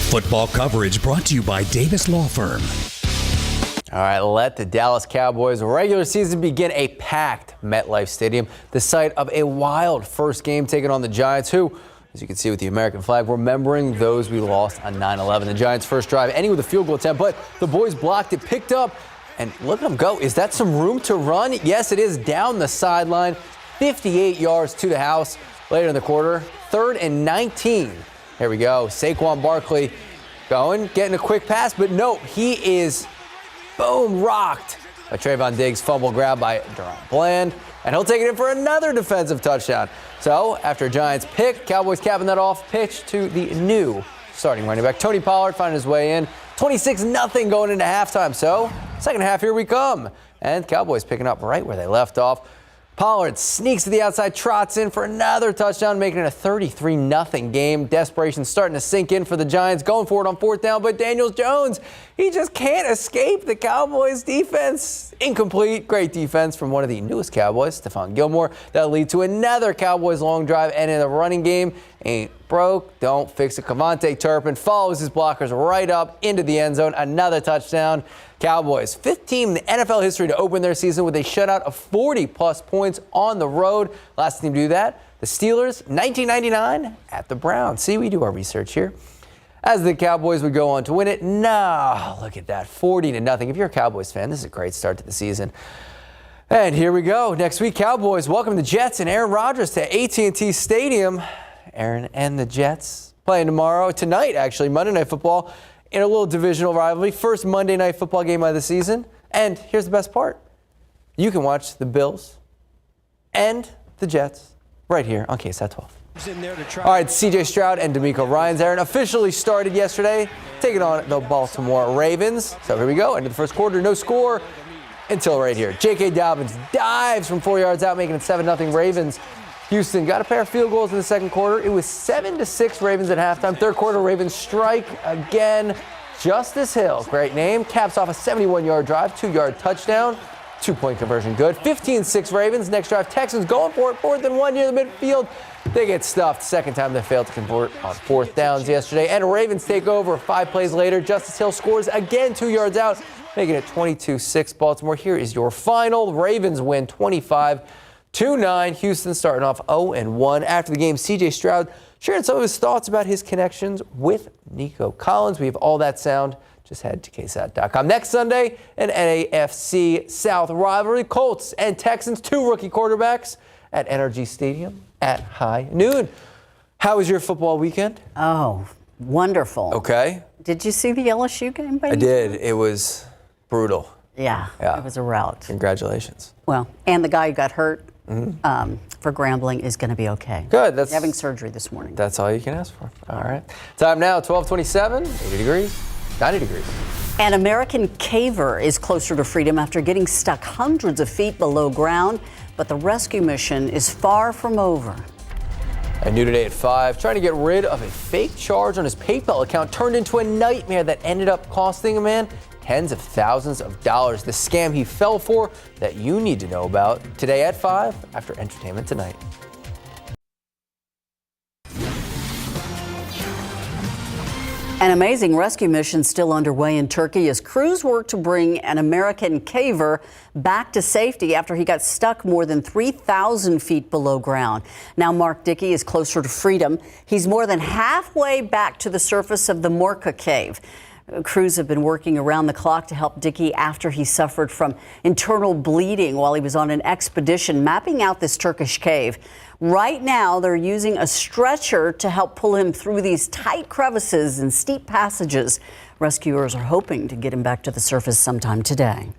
Football coverage brought to you by Davis Law Firm. All right, let the Dallas Cowboys regular season begin. A packed MetLife Stadium, the site of a wild first game taking on the Giants, who, as you can see with the American flag, remembering those we lost on 9/11. The Giants' first drive ending with a field goal attempt, but the boys blocked it, picked up, and look at them go. Is that some room to run? Yes, it is, down the sideline, 58 yards to the house. Later in the quarter, 3rd and 19. Here we go. Saquon Barkley going, getting a quick pass, but no, he is, boom, rocked by Trayvon Diggs. Fumble grab by Durant Bland, and he'll take it in for another defensive touchdown. So after a Giants pick, Cowboys capping that off, pitch to the new starting running back, Tony Pollard, finding his way in. 26-0 going into halftime. So second half, here we come. And Cowboys picking up right where they left off. Pollard sneaks to the outside, trots in for another touchdown, making it a 33-0 game. Desperation starting to sink in for the Giants, going for it on 4th down, but Daniel Jones, he just can't escape the Cowboys defense. Incomplete. Great defense from one of the newest Cowboys, Stephon Gilmore. That'll lead to another Cowboys long drive, and in the running game, ain't broke, don't fix it. Kevontae Turpin follows his blockers right up into the end zone. Another touchdown. Cowboys, 5th team in the NFL history to open their season with a shutout of 40-plus points on the road. Last team to do that, the Steelers, 1999 at the Browns. See, we do our research here. As the Cowboys would go on to win it. No, look at that, 40-0. If you're a Cowboys fan, this is a great start to the season. And here we go. Next week, Cowboys welcome the Jets and Aaron Rodgers to AT&T Stadium. Aaron and the Jets playing tonight, actually, Monday Night Football, in a little divisional rivalry. First Monday Night Football game of the season. And here's the best part. You can watch the Bills and the Jets right here on KSAT12. All right, C.J. Stroud and D'Amico Ryans, Aaron, officially started yesterday, taking on the Baltimore Ravens. So here we go. Into the first quarter, no score until right here. J.K. Dobbins dives from 4 yards out, making it 7-0 Ravens. Houston got a pair of field goals in the second quarter. It was 7-6 Ravens at halftime. Third quarter, Ravens strike again. Justice Hill, great name, caps off a 71-yard drive, 2-yard touchdown, 2-point conversion good. 15-6 Ravens. Next drive, Texans going for it, 4th and 1 near the midfield. They get stuffed. Second time they failed to convert on 4th downs yesterday. And Ravens take over 5 plays later. Justice Hill scores again 2 yards out, making it 22-6 Baltimore. Here is your final. Ravens win 25-9. Houston starting off 0-1. After the game, C.J. Stroud sharing some of his thoughts about his connections with Nico Collins. We have all that sound. Just head to KSAT.com. Next Sunday, an AFC South rivalry. Colts and Texans, 2 rookie quarterbacks at NRG Stadium at high noon. How was your football weekend? Oh, wonderful. Okay. Did you see the LSU game? I did. It was brutal. Yeah, it was a rout. Congratulations. Well, and the guy who got hurt for Grambling is going to be okay. Good. That's having surgery this morning. That's all you can ask for. All right. Time now, 12:27, 80 degrees, 90 degrees. An American caver is closer to freedom after getting stuck hundreds of feet below ground, but the rescue mission is far from over. And new today at 5, trying to get rid of a fake charge on his PayPal account turned into a nightmare that ended up costing a man tens of thousands of dollars. The scam he fell for that you need to know about today at 5 after Entertainment Tonight. An amazing rescue mission still underway in Turkey as crews work to bring an American caver back to safety after he got stuck more than 3,000 feet below ground. Now Mark Dickey is closer to freedom. He's more than halfway back to the surface of the Morka cave. Crews have been working around the clock to help Dickey after he suffered from internal bleeding while he was on an expedition mapping out this Turkish cave. Right now, they're using a stretcher to help pull him through these tight crevices and steep passages. Rescuers are hoping to get him back to the surface sometime today.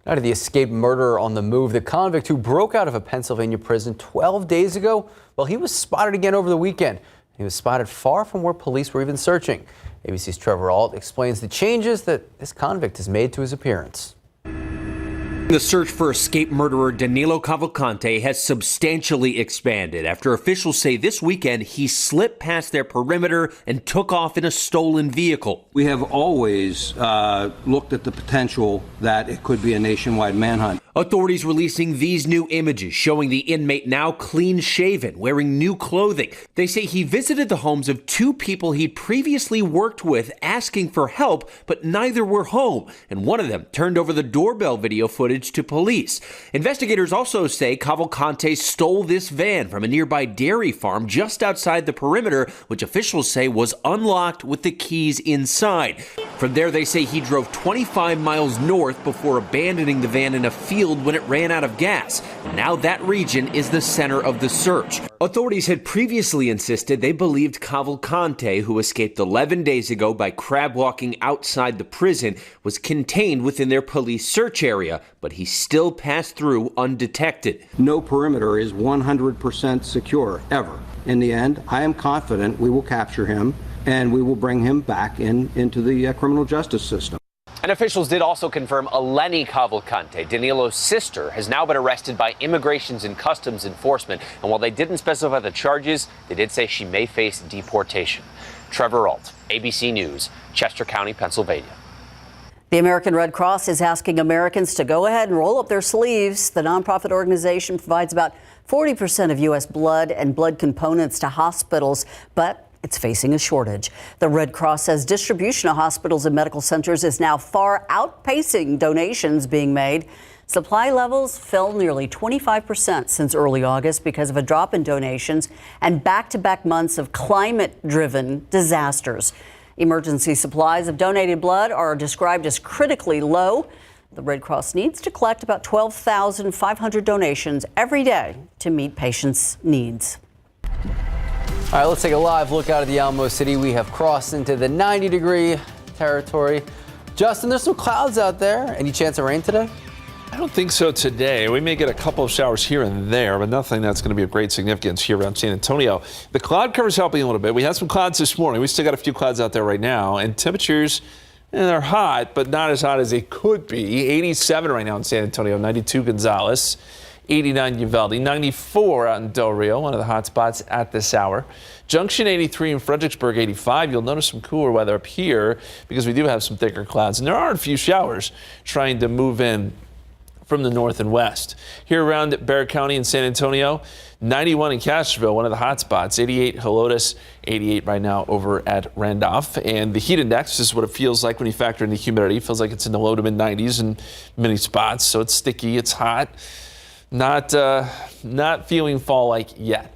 Now to the escaped murderer on the move. The convict who broke out of a Pennsylvania prison 12 days ago, well, he was spotted again over the weekend. He was spotted far from where police were even searching. ABC's Trevor Ault explains the changes that this convict has made to his appearance. The search for escaped murderer Danilo Cavalcante has substantially expanded after officials say this weekend he slipped past their perimeter and took off in a stolen vehicle. We have always looked at the potential that it could be a nationwide manhunt. Authorities releasing these new images showing the inmate now clean-shaven, wearing new clothing. They say he visited the homes of two people he'd previously worked with asking for help, but neither were home, and one of them turned over the doorbell video footage to police. Investigators also say Cavalcante stole this van from a nearby dairy farm just outside the perimeter, which officials say was unlocked with the keys inside. From there, they say he drove 25 miles north before abandoning the van in a field when it ran out of gas. Now that region is the center of the search. Authorities had previously insisted they believed Cavalcante, who escaped 11 days ago by crab walking outside the prison, was contained within their police search area, but he still passed through undetected. No perimeter is 100% secure, ever. In the end, I am confident we will capture him and we will bring him back into the criminal justice system. And officials did also confirm Eleni Cavalcante, Danilo's sister, has now been arrested by Immigrations and Customs Enforcement. And while they didn't specify the charges, they did say she may face deportation. Trevor Ault, ABC News, Chester County, Pennsylvania. The American Red Cross is asking Americans to go ahead and roll up their sleeves. The nonprofit organization provides about 40% of U.S. blood and blood components to hospitals, but it's facing a shortage. The Red Cross says distribution to hospitals and medical centers is now far outpacing donations being made. Supply levels fell nearly 25% since early August because of a drop in donations and back-to-back months of climate-driven disasters. Emergency supplies of donated blood are described as critically low. The Red Cross needs to collect about 12,500 donations every day to meet patients' needs. All right, let's take a live look out of the Alamo City. We have crossed into the 90-degree territory. Justin, there's some clouds out there. Any chance of rain today? I don't think so today. We may get a couple of showers here and there, but nothing that's going to be of great significance here around San Antonio. The cloud cover's helping a little bit. We had some clouds this morning. We still got a few clouds out there right now, and temperatures, they're hot, but not as hot as they could be. 87 right now in San Antonio, 92 Gonzales. 89 Uvalde, 94 out in Del Rio, one of the hot spots at this hour. Junction 83 in Fredericksburg, 85. You'll notice some cooler weather up here because we do have some thicker clouds. And there are a few showers trying to move in from the north and west. Here around Bexar County in San Antonio, 91 in Castroville, one of the hot spots. 88 Helotes, 88 right now over at Randolph. And the heat index is what it feels like when you factor in the humidity. It feels like it's in the low to mid 90s in many spots. So it's sticky, it's hot. Not feeling fall-like yet.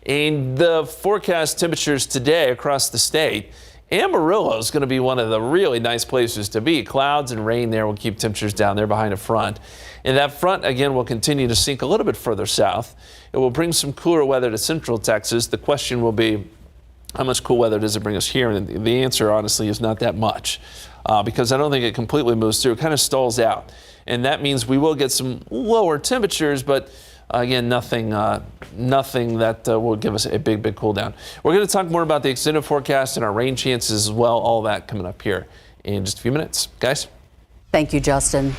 And the forecast temperatures today across the state, Amarillo is going to be one of the really nice places to be. Clouds and rain there will keep temperatures down there behind a front. And that front, again, will continue to sink a little bit further south. It will bring some cooler weather to central Texas. The question will be, how much cool weather does it bring us here? And the answer, honestly, is not that much because I don't think it completely moves through. It kind of stalls out. And that means we will get some lower temperatures, but again, nothing that will give us a big cool down. We're going to talk more about the extended forecast and our rain chances as well. All that coming up here in just a few minutes. Guys? Thank you, Justin.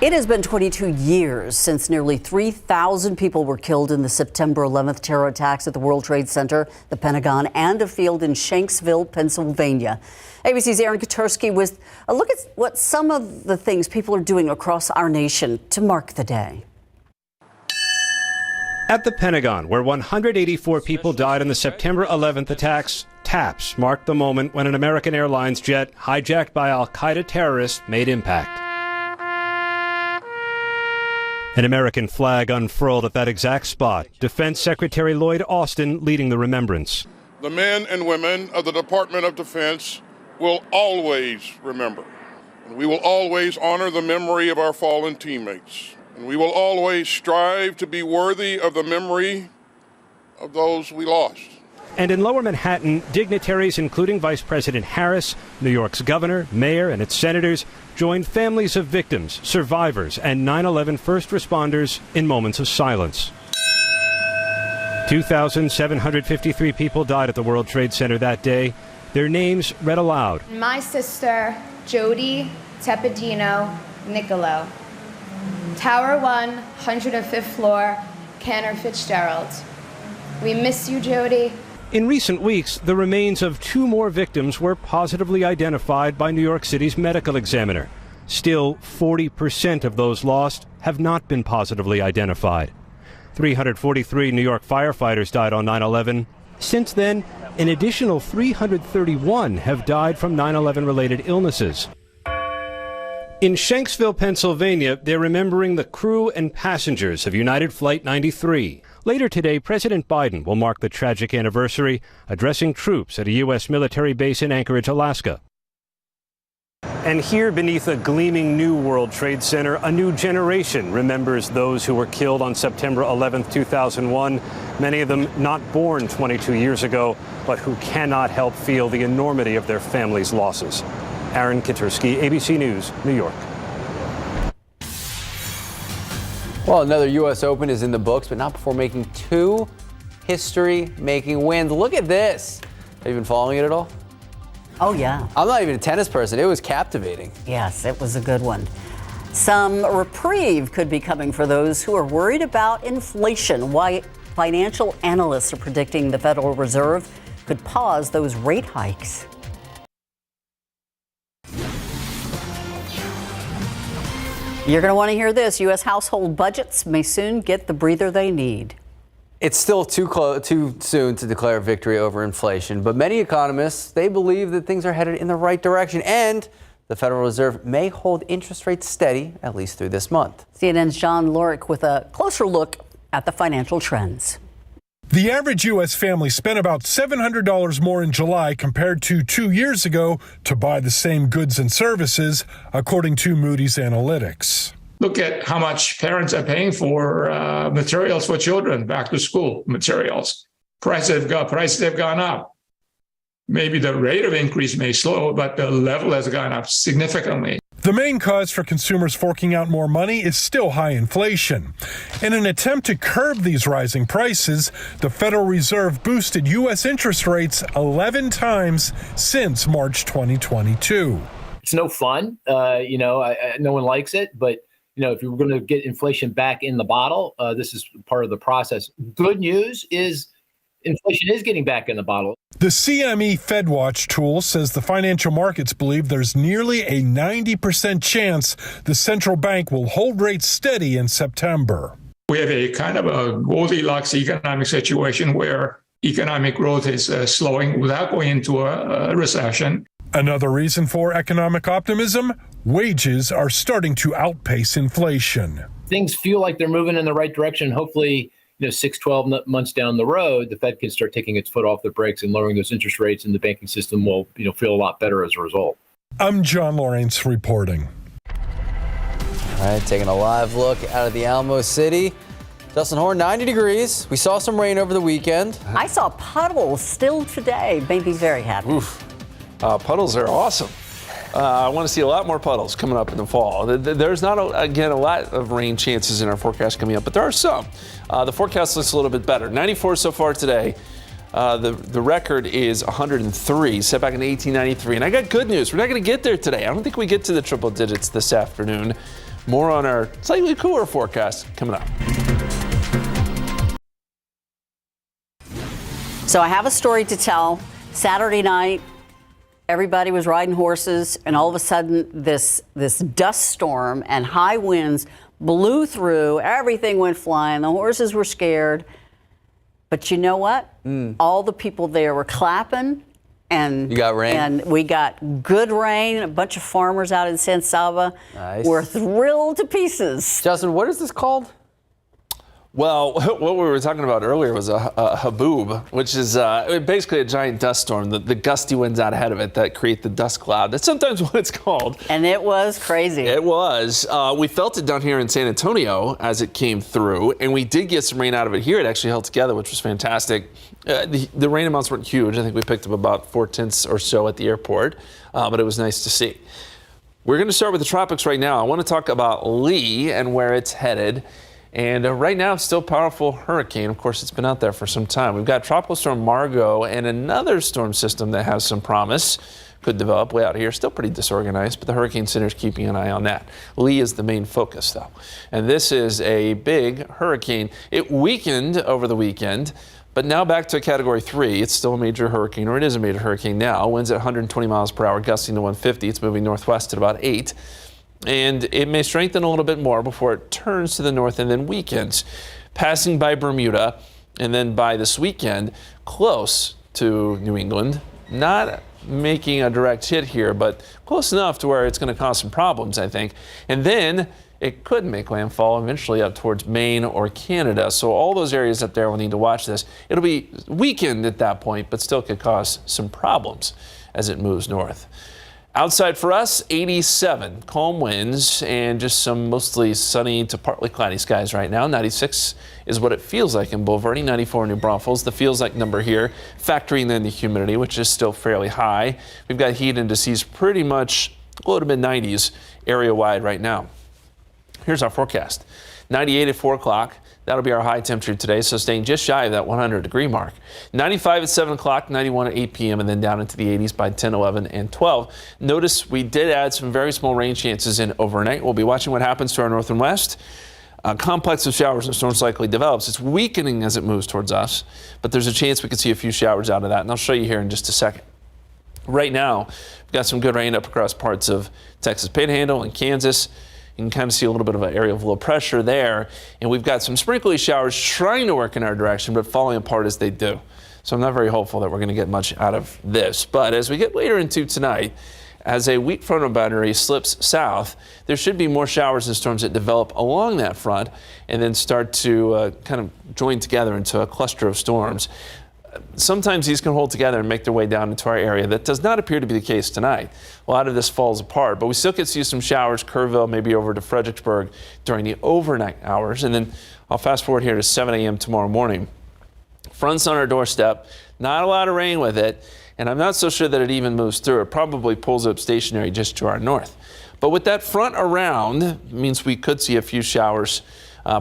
It has been 22 years since nearly 3,000 people were killed in the September 11th terror attacks at the World Trade Center, the Pentagon, and a field in Shanksville, Pennsylvania. ABC's Aaron Katursky with a look at what some of the things people are doing across our nation to mark the day. At the Pentagon, where 184 people died in the September 11th attacks, taps marked the moment when an American Airlines jet hijacked by al-Qaeda terrorists made impact. An American flag unfurled at that exact spot. Defense Secretary Lloyd Austin leading the remembrance. The men and women of the Department of Defense will always remember. And we will always honor the memory of our fallen teammates. And we will always strive to be worthy of the memory of those we lost. And in Lower Manhattan, dignitaries including Vice President Harris, New York's governor, mayor, and its senators joined families of victims, survivors, and 9/11 first responders in moments of silence. 2,753 people died at the World Trade Center that day. Their names read aloud. My sister, Jody Tepedino Nicolo. Tower 1, 105th floor, Cantor Fitzgerald. We miss you, Jody. In recent weeks, the remains of two more victims were positively identified by New York City's medical examiner. Still, 40% of those lost have not been positively identified. 343 New York firefighters died on 9/11. Since then, an additional 331 have died from 9/11-related illnesses. In Shanksville, Pennsylvania, they're remembering the crew and passengers of United Flight 93. Later today, President Biden will mark the tragic anniversary, addressing troops at a U.S. military base in Anchorage, Alaska. And here beneath a gleaming new World Trade Center, a new generation remembers those who were killed on September 11, 2001, many of them not born 22 years ago, but who cannot help feel the enormity of their families' losses. Aaron Kitursky, ABC News, New York. Well, another U.S. Open is in the books, but not before making two history-making wins. Look at this. Have you been following it at all? Oh, yeah. I'm not even a tennis person. It was captivating. Yes, it was a good one. Some reprieve could be coming for those who are worried about inflation. Why financial analysts are predicting the Federal Reserve could pause those rate hikes. You're going to want to hear this. U.S. household budgets may soon get the breather they need. It's still too soon to declare victory over inflation, but many economists, they believe that things are headed in the right direction, and the Federal Reserve may hold interest rates steady, at least through this month. CNN's John Lorick with a closer look at the financial trends. The average U.S. family spent about $700 more in July compared to 2 years ago to buy the same goods and services, according to Moody's Analytics. Look at how much parents are paying for materials for children, back to school materials. Prices have gone up. Maybe the rate of increase may slow, but the level has gone up significantly. The main cause for consumers forking out more money is still high inflation. In an attempt to curb these rising prices, the Federal Reserve boosted U.S. interest rates 11 times since March 2022. It's no fun. No one likes it, but if you're going to get inflation back in the bottle, this is part of the process. Good news is inflation is getting back in the bottle. The CME FedWatch tool says the financial markets believe there's nearly a 90% chance the central bank will hold rates steady in September. We have a kind of a Goldilocks economic situation where economic growth is slowing without going into a recession. Another reason for economic optimism, wages are starting to outpace inflation. Things feel like they're moving in the right direction. Hopefully, 6-12 months down the road, the Fed can start taking its foot off the brakes and lowering those interest rates, and the banking system will, feel a lot better as a result. I'm John Lawrence reporting. All right, taking a live look out of the Alamo City. Justin Horn, 90 degrees. We saw some rain over the weekend. I saw puddles still today. Made me very happy. Oof. Puddles are awesome. I want to see a lot more puddles coming up in the fall. There's not, a lot of rain chances in our forecast coming up, but there are some. The forecast looks a little bit better. 94 so far today. The record is 103, set back in 1893. And I got good news. We're not going to get there today. I don't think we get to the triple digits this afternoon. More on our slightly cooler forecast coming up. So I have a story to tell. Saturday night, everybody was riding horses, and all of a sudden this dust storm and high winds blew through. Everything went flying. The horses were scared. But you know what? All the people there were clapping. And you got rain? And we got good rain. A bunch of farmers out in San Saba were thrilled to pieces. Justin, what is this called? Well, what we were talking about earlier was a haboob, which is basically a giant dust storm. The gusty winds out ahead of it that create the dust cloud. That's sometimes what it's called. And it was crazy. It was. We felt it down here in San Antonio as it came through, and we did get some rain out of it here. It actually held together, which was fantastic. The rain amounts weren't huge. I think we picked up about 4/10 or so at the airport, but it was nice to see. We're going to start with the tropics right now. I want to talk about Lee and where it's headed. And right now, it's still a powerful hurricane. Of course, it's been out there for some time. We've got Tropical Storm Margot and another storm system that has some promise. Could develop way out here. Still pretty disorganized, but the Hurricane Center is keeping an eye on that. Lee is the main focus, though. And this is a big hurricane. It weakened over the weekend, but now back to a Category 3. It's still a major hurricane, or it is a major hurricane now. Winds at 120 miles per hour, gusting to 150. It's moving northwest at about 8. and it may strengthen a little bit more before it turns to the north and then weakens, passing by Bermuda and then by this weekend close to New England. Not making a direct hit here, but close enough to where it's going to cause some problems, I think. And then it could make landfall eventually up towards Maine or Canada. So all those areas up there will need to watch this. It'll be weakened at that point, but still could cause some problems as it moves north. Outside for us, 87, calm winds and just some mostly sunny to partly cloudy skies right now. 96 is what it feels like in Boulevardy, 94 in New Braunfels. The feels like number here, factoring in the humidity, which is still fairly high. We've got heat indices pretty much low to mid 90s area wide right now. Here's our forecast. 98 at 4 o'clock. That'll be our high temperature today, so staying just shy of that 100-degree mark. 95 at 7 o'clock, 91 at 8 p.m., and then down into the 80s by 10, 11, and 12. Notice we did add some very small rain chances in overnight. We'll be watching what happens to our north and west. A complex of showers and storms likely develops. It's weakening as it moves towards us, but there's a chance we could see a few showers out of that, and I'll show you here in just a second. Right now, we've got some good rain up across parts of Texas Panhandle and Kansas. You can kind of see a little bit of an area of low pressure there. And we've got some sprinkly showers trying to work in our direction, but falling apart as they do. So I'm not very hopeful that we're going to get much out of this. But as we get later into tonight, as a weak frontal boundary slips south, there should be more showers and storms that develop along that front and then start to kind of join together into a cluster of storms. Sometimes these can hold together and make their way down into our area. That does not appear to be the case tonight. A lot of this falls apart, but we still could see some showers, Kerrville, maybe over to Fredericksburg during the overnight hours. And then I'll fast forward here to 7 a.m. tomorrow morning. Front's on our doorstep, not a lot of rain with it, and I'm not so sure that it even moves through. It probably pulls up stationary just to our north. But with that front around, it means we could see a few showers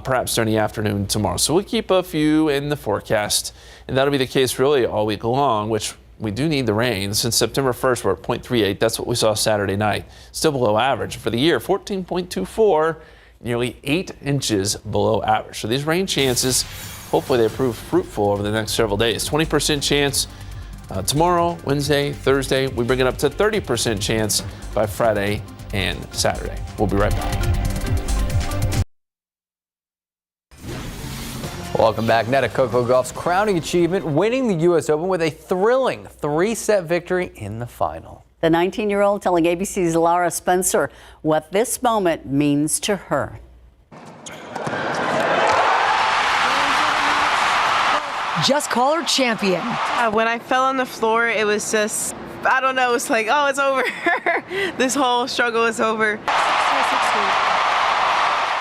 perhaps during the afternoon tomorrow. So we'll keep a few in the forecast, and that'll be the case really all week long, which we do need the rain. Since September 1st, we're at 0.38. That's what we saw Saturday night. Still below average. For the year, 14.24, nearly 8 inches below average. So these rain chances, hopefully they prove fruitful over the next several days. 20% chance tomorrow, Wednesday, Thursday. We bring it up to 30% chance by Friday and Saturday. We'll be right back. Welcome back. Now to Coco Gauff's crowning achievement, winning the U.S. Open with a thrilling 3-set victory in the final. The 19-year-old telling ABC's Lara Spencer what this moment means to her. Just call her champion. When I fell on the floor, it was just, I don't know, it's like, oh, it's over. This whole struggle is over.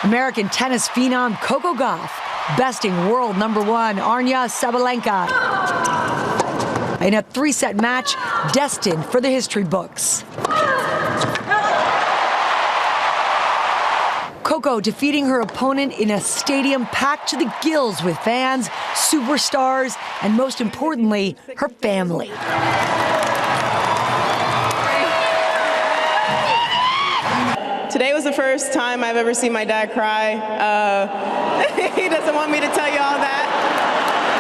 American tennis phenom Coco Gauff besting world number 1 Aryna Sabalenka in a 3-set match destined for the history books. Coco defeating her opponent in a stadium packed to the gills with fans, superstars, and most importantly, her family. Today was the first time I've ever seen my dad cry. He doesn't want me to tell you all that,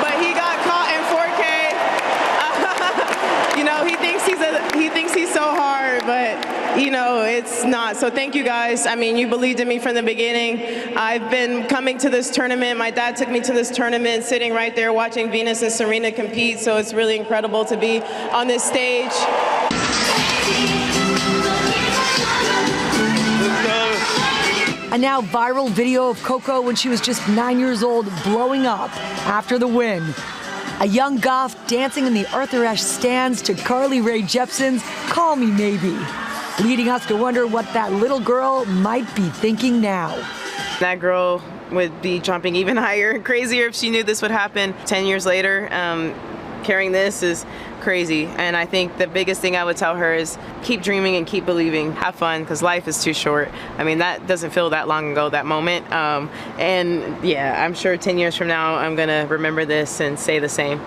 but he got caught in 4K. You know, he thinks he's so hard, but you know, it's not. So thank you guys. I mean, you believed in me from the beginning. I've been coming to this tournament. My dad took me to this tournament, sitting right there watching Venus and Serena compete. So it's really incredible to be on this stage. A now viral video of Coco when she was just 9 years old blowing up after the win. A young Gauff dancing in the Arthur Ashe stands to Carly Rae Jepsen's Call Me Maybe, leading us to wonder what that little girl might be thinking now. That girl would be jumping even higher and crazier if she knew this would happen. 10 years later, carrying this is crazy. And I think the biggest thing I would tell her is keep dreaming and keep believing. Have fun, because life is too short. I mean, that doesn't feel that long ago, that moment. And yeah, I'm sure 10 years from now, I'm going to remember this and say the same.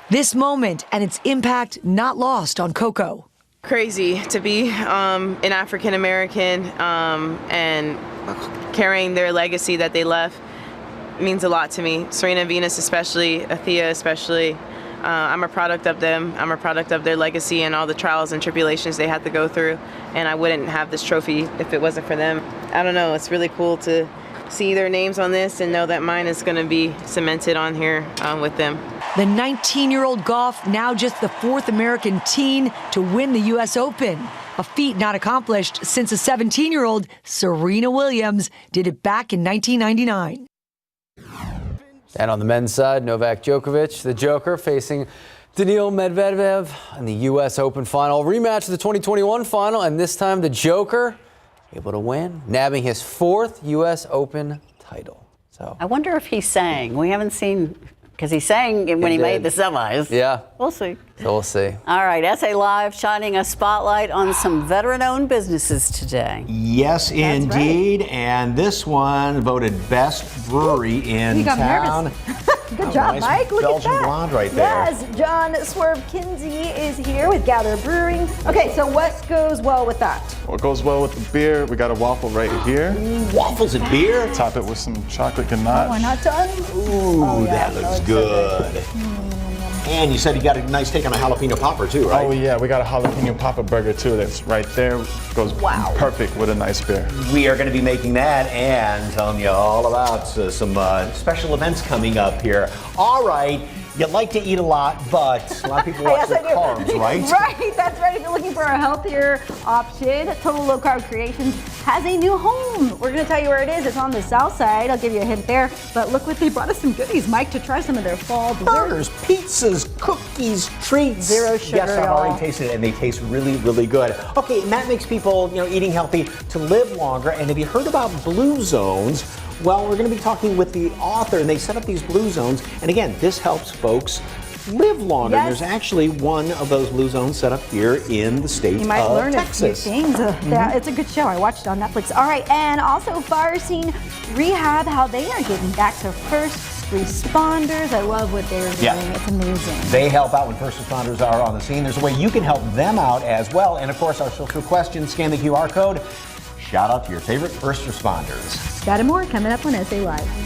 This moment and its impact not lost on Coco. Crazy to be an African American and carrying their legacy that they left means a lot to me. Serena and Venus especially, Athea especially. I'm a product of them. I'm a product of their legacy and all the trials and tribulations they had to go through. And I wouldn't have this trophy if it wasn't for them. I don't know. It's really cool to see their names on this and know that mine is going to be cemented on here with them. The 19-year-old Gauff, now just the 4th American teen to win the U.S. Open, a feat not accomplished since a 17-year-old Serena Williams did it back in 1999. And on the men's side, Novak Djokovic, the Joker, facing Daniil Medvedev in the U.S. Open final. Rematch of the 2021 final, and this time the Joker able to win, nabbing his 4th U.S. Open title. So I wonder if he sang. We haven't seen, because he sang when he made the semis. Yeah. We'll see. So we'll see. All right, SA Live shining a spotlight on some veteran-owned businesses today. Yes, indeed. Right. And this one voted best brewery in town. Good job, nice Mike. Look Belgian at that. blonde right there. Yes, John Swerve Kinsey is here with Gather Brewing. Okay, so what goes well with that? What goes well with the beer, we got a waffle right here. Waffles and beer? Top it with some chocolate ganache. Oh, we're not done? Ooh, that looks good. And you said you got a nice take on a jalapeno popper too, right? Oh yeah, we got a jalapeno popper burger too. That's right there. Goes perfect with a nice beer. We are going to be making that and telling you all about some special events coming up here. All right. You like to eat a lot, but a lot of people watch their carbs, right? Right, that's right. If you're looking for a healthier option, Total Low Carb Creations has a new home. We're going to tell you where it is. It's on the south side. I'll give you a hint there. But look what they brought us some goodies, Mike, to try some of their fall burgers, pizzas, cookies, treats. Zero sugar. Yes, I've already tasted it, and they taste really, really good. Okay, and that makes people, eating healthy to live longer. And have you heard about blue zones? Well, we're going to be talking with the author, and they set up these blue zones. And again, this helps folks live longer. Yes. There's actually one of those blue zones set up here in the state You might of learn Texas. a few things. It's a good show. I watched it on Netflix. All right, and also Fire Scene Rehab, how they are giving back to first responders. I love what they're doing. Yeah. It's amazing. They help out when first responders are on the scene. There's a way you can help them out as well. And of course, our social question, scan the QR code. Shout out to your favorite first responders. That and more coming up on SA Live.